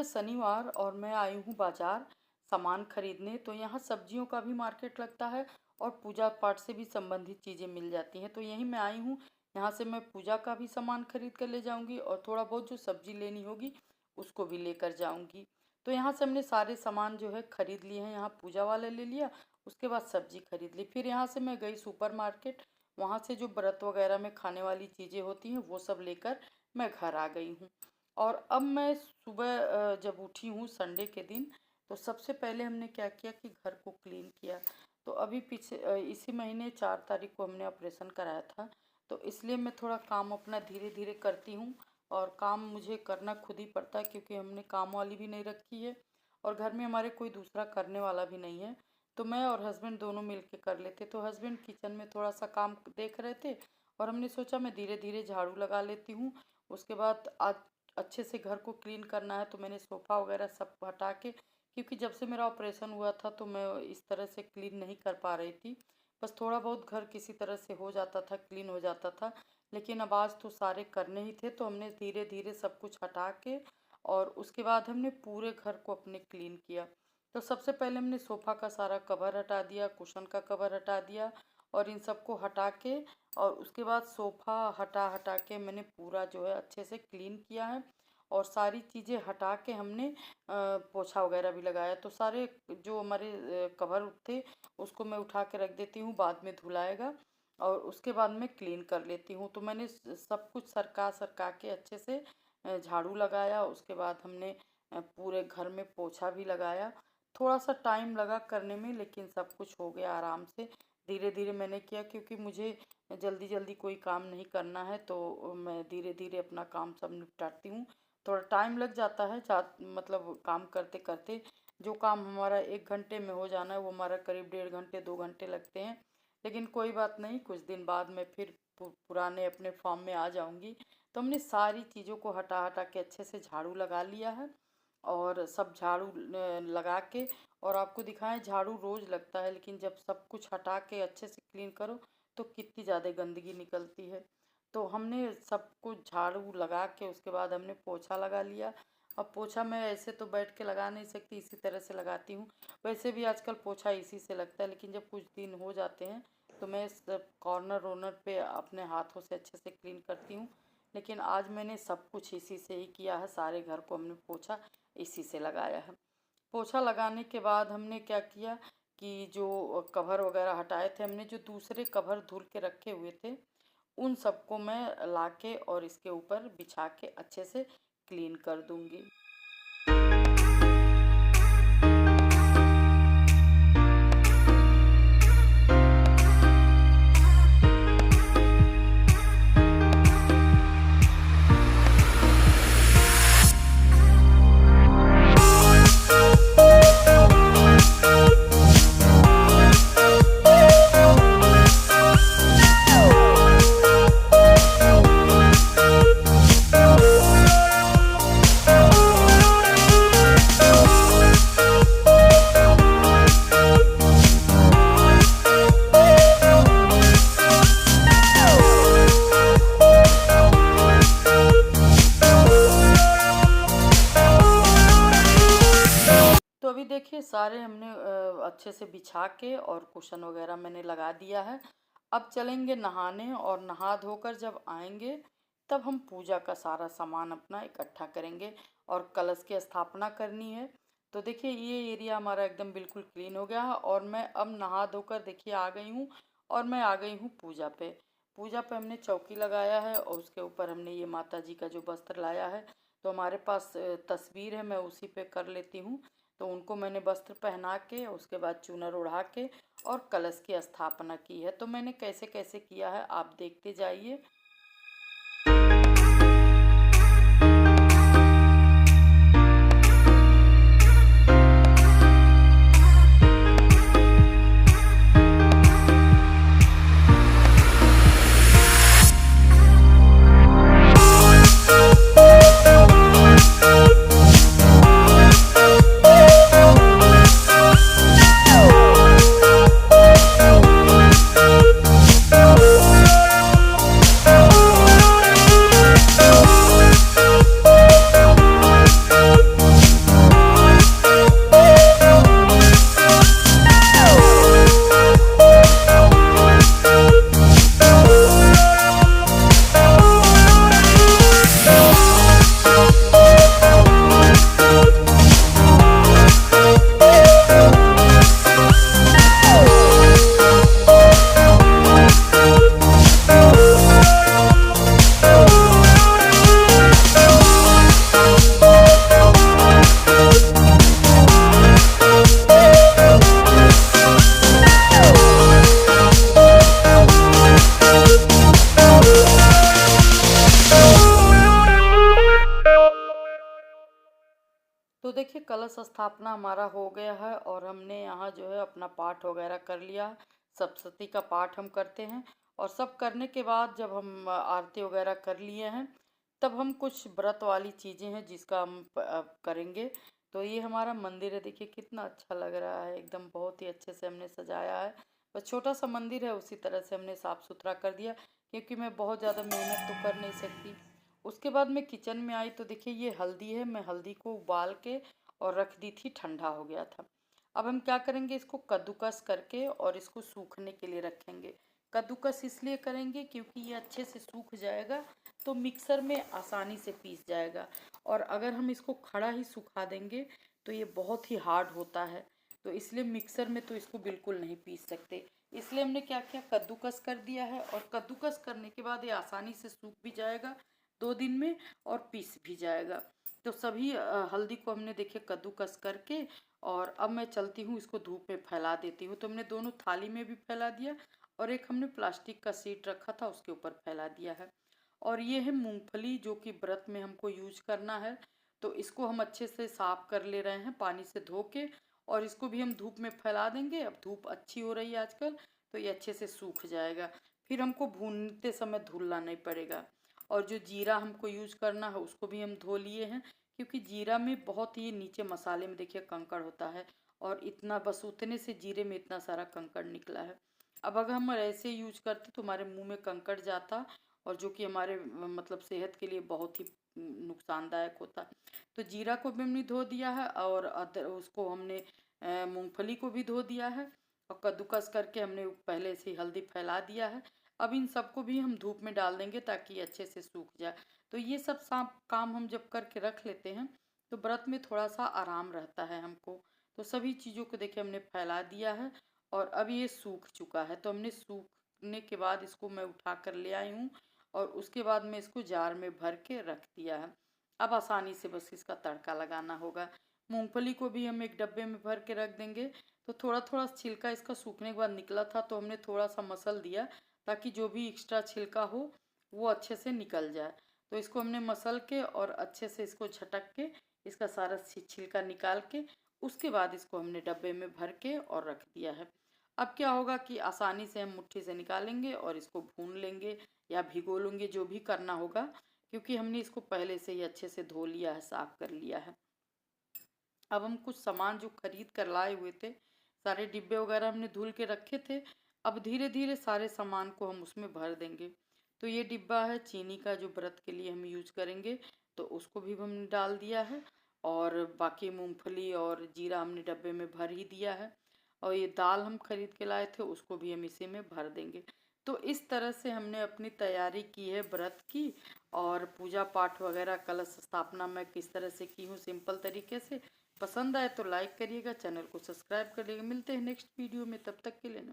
शनिवार और मैं आई हूँ बाजार सामान खरीदने। तो यहाँ सब्जियों का भी मार्केट लगता है और पूजा पाठ से भी संबंधित चीज़ें मिल जाती हैं। तो यहीं मैं आई हूँ, यहाँ से मैं पूजा का भी सामान खरीद कर ले जाऊँगी और थोड़ा बहुत जो सब्जी लेनी होगी उसको भी लेकर जाऊँगी। तो यहाँ से हमने सारे सामान जो है खरीद लिए हैं। यहाँ पूजा वाला ले लिया, उसके बाद सब्जी खरीद ली। फिर यहाँ से मैं गई सुपर मार्केट, वहाँ से जो व्रत वगैरह में खाने वाली चीज़ें होती हैं वो सब लेकर मैं घर आ गई हूँ। और अब मैं सुबह जब उठी हूँ संडे के दिन, तो सबसे पहले हमने क्या किया कि घर को क्लीन किया। तो अभी पीछे इसी महीने 4 तारीख को हमने ऑपरेशन कराया था, तो इसलिए मैं थोड़ा काम अपना धीरे धीरे करती हूँ और काम मुझे करना खुद ही पड़ता है क्योंकि हमने काम वाली भी नहीं रखी है और घर में हमारे कोई दूसरा करने वाला भी नहीं है। तो मैं और हस्बैंड दोनों मिल के कर लेते। तो हस्बैंड किचन में थोड़ा सा काम देख रहे थे और हमने सोचा मैं धीरे धीरे झाड़ू लगा लेती हूँ। उसके बाद आज अच्छे से घर को क्लीन करना है, तो मैंने सोफ़ा वगैरह सब हटा के, क्योंकि जब से मेरा ऑपरेशन हुआ था तो मैं इस तरह से क्लीन नहीं कर पा रही थी। बस थोड़ा बहुत घर किसी तरह से हो जाता था, क्लीन हो जाता था, लेकिन अब आज तो सारे करने ही थे। तो हमने धीरे धीरे सब कुछ हटा के और उसके बाद हमने पूरे घर को अपने क्लीन किया। तो सबसे पहले हमने सोफ़ा का सारा कवर हटा दिया, कुशन का कवर हटा दिया और इन सबको हटा के और उसके बाद सोफ़ा हटा हटा के मैंने पूरा जो है अच्छे से क्लीन किया है और सारी चीज़ें हटा के हमने पोछा वगैरह भी लगाया। तो सारे जो हमारे कवर थे उसको मैं उठा के रख देती हूँ, बाद में धुलाएगा और उसके बाद मैं क्लीन कर लेती हूँ। तो मैंने सब कुछ सरका सरका के अच्छे से झाड़ू लगाया। उसके बाद हमने पूरे घर में पोछा भी लगाया। थोड़ा सा टाइम लगा करने में, लेकिन सब कुछ हो गया आराम से। धीरे धीरे मैंने किया क्योंकि मुझे जल्दी जल्दी कोई काम नहीं करना है, तो मैं धीरे धीरे अपना काम सब निपटाती हूँ। थोड़ा टाइम लग जाता है, मतलब काम करते करते जो काम हमारा 1 घंटे में हो जाना है वो हमारा करीब 1.5 घंटे 2 घंटे लगते हैं। लेकिन कोई बात नहीं, कुछ दिन बाद मैं फिर पुराने अपने फॉर्म में आ जाऊँगी। तो हमने सारी चीज़ों को हटा हटा के अच्छे से झाड़ू लगा लिया है और सब झाड़ू लगा के, और आपको दिखाएं झाड़ू रोज़ लगता है, लेकिन जब सब कुछ हटा के अच्छे से क्लीन करो तो कितनी ज़्यादा गंदगी निकलती है। तो हमने सब कुछ झाड़ू लगा के उसके बाद हमने पोछा लगा लिया। अब पोछा मैं ऐसे तो बैठ के लगा नहीं सकती, इसी तरह से लगाती हूँ। वैसे भी आजकल पोछा इसी से लगता है, लेकिन जब कुछ दिन हो जाते हैं तो मैं सब कॉर्नर वॉर्नर पे अपने हाथों से अच्छे से क्लीन करती हूँ। लेकिन आज मैंने सब कुछ इसी से ही किया है, सारे घर को हमने पोछा इसी से लगाया है। पोछा लगाने के बाद हमने क्या किया कि जो कवर वगैरह हटाए थे, हमने जो दूसरे कवर धुल के रखे हुए थे उन सबको मैं लाके और इसके ऊपर बिछा के अच्छे से क्लीन कर दूंगी। तो अभी देखिए सारे हमने अच्छे से बिछा के और कुशन वगैरह मैंने लगा दिया है। अब चलेंगे नहाने और नहा धोकर जब आएंगे तब हम पूजा का सारा सामान अपना इकट्ठा करेंगे और कलश की स्थापना करनी है। तो देखिए ये एरिया हमारा एकदम बिल्कुल क्लीन हो गया है और मैं अब नहा धोकर देखिए आ गई हूँ और मैं आ गई हूँ पूजा पे। पूजा पे हमने चौकी लगाया है और उसके ऊपर हमने ये माता जी का जो वस्त्र लाया है, तो हमारे पास तस्वीर है, मैं उसी पे कर लेती हूँ। तो उनको मैंने वस्त्र पहना के उसके बाद चूनर ओढ़ा के और कलश की स्थापना की है। तो मैंने कैसे कैसे किया है आप देखते जाइए। कलश स्थापना हमारा हो गया है और हमने यहाँ जो है अपना पाठ वगैरह कर लिया। सप्तशती का पाठ हम करते हैं और सब करने के बाद जब हम आरती वगैरह कर लिए हैं तब हम कुछ व्रत वाली चीज़ें हैं जिसका हम करेंगे। तो ये हमारा मंदिर है, देखिए कितना अच्छा लग रहा है, एकदम बहुत ही अच्छे से हमने सजाया है। बस छोटा सा मंदिर है, उसी तरह से हमने साफ़ सुथरा कर दिया क्योंकि मैं बहुत ज़्यादा मेहनत तो कर नहीं सकती। उसके बाद मैं किचन में आई तो देखिए ये हल्दी है, मैं हल्दी को उबाल के और रख दी थी, ठंडा हो गया था। अब हम क्या करेंगे, इसको कद्दूकस करके और इसको सूखने के लिए रखेंगे। कद्दूकस इसलिए करेंगे क्योंकि ये अच्छे से सूख जाएगा तो मिक्सर में आसानी से पीस जाएगा। और अगर हम इसको खड़ा ही सुखा देंगे तो ये बहुत ही हार्ड होता है, तो इसलिए मिक्सर में तो इसको बिल्कुल नहीं पीस सकते। इसलिए हमने क्या किया, कद्दूकस कर दिया है और कद्दूकस करने के बाद ये आसानी से सूख भी जाएगा 2 दिन में और पीस भी जाएगा। तो सभी हल्दी को हमने देखिए कद्दूकस करके और अब मैं चलती हूँ इसको धूप में फैला देती हूँ। तो हमने दोनों थाली में भी फैला दिया और एक हमने प्लास्टिक का शीट रखा था उसके ऊपर फैला दिया है। और ये है मूंगफली जो कि व्रत में हमको यूज करना है, तो इसको हम अच्छे से साफ कर ले रहे हैं पानी से धो के और इसको भी हम धूप में फैला देंगे। अब धूप अच्छी हो रही है आजकल तो ये अच्छे से सूख जाएगा, फिर हमको भूनते समय धुलना नहीं पड़ेगा। और जो जीरा हमको यूज करना है उसको भी हम धो लिए हैं क्योंकि जीरा में बहुत ही नीचे मसाले में देखिए कंकड़ होता है और इतना बस उतने से जीरे में इतना सारा कंकड़ निकला है। अब अगर हम ऐसे यूज करते तो हमारे मुंह में कंकड़ जाता और जो कि हमारे मतलब सेहत के लिए बहुत ही नुकसानदायक होता। तो जीरा को भी हमने धो दिया है और उसको हमने मूंगफली को भी धो दिया है और कद्दूकस करके हमने पहले से ही हल्दी फैला दिया है। अब इन सबको भी हम धूप में डाल देंगे ताकि अच्छे से सूख जाए। तो ये सब काम हम जब करके रख लेते हैं तो व्रत में थोड़ा सा आराम रहता है हमको। तो सभी चीज़ों को देखिए हमने फैला दिया है और अब ये सूख चुका है। तो हमने सूखने के बाद इसको मैं उठा कर ले आई हूँ और उसके बाद में इसको जार में भर के रख दिया है। अब आसानी से बस इसका तड़का लगाना होगा। मूंगफली को भी हम एक डब्बे में भर के रख देंगे। तो थोड़ा थोड़ा छिलका इसका सूखने के बाद निकला था तो हमने थोड़ा सा मसल दिया ताकि जो भी एक्स्ट्रा छिलका हो वो अच्छे से निकल जाए। तो इसको हमने मसल के और अच्छे से इसको झटक के इसका सारा छिलका निकाल के उसके बाद इसको हमने डब्बे में भर के और रख दिया है। अब क्या होगा कि आसानी से हम मुट्ठी से निकालेंगे और इसको भून लेंगे या भिगो लेंगे, जो भी करना होगा क्योंकि हमने इसको पहले से ही अच्छे से धो लिया है, साफ कर लिया है। अब हम कुछ सामान जो खरीद कर लाए हुए थे, सारे डिब्बे वगैरह हमने धुल के रखे थे, अब धीरे धीरे सारे सामान को हम उसमें भर देंगे। तो ये डिब्बा है चीनी का जो व्रत के लिए हम यूज करेंगे, तो उसको भी हमने डाल दिया है और बाकी मूंगफली और जीरा हमने डब्बे में भर ही दिया है और ये दाल हम खरीद के लाए थे उसको भी हम इसी में भर देंगे। तो इस तरह से हमने अपनी तैयारी की है व्रत की। और पूजा पाठ वगैरह कलश स्थापना मैं किस तरह से की हूँ सिंपल तरीके से। पसंद आए तो लाइक करिएगा, चैनल को सब्सक्राइब करिएगा। मिलते हैं नेक्स्ट वीडियो में, तब तक के लिए नमस्कार।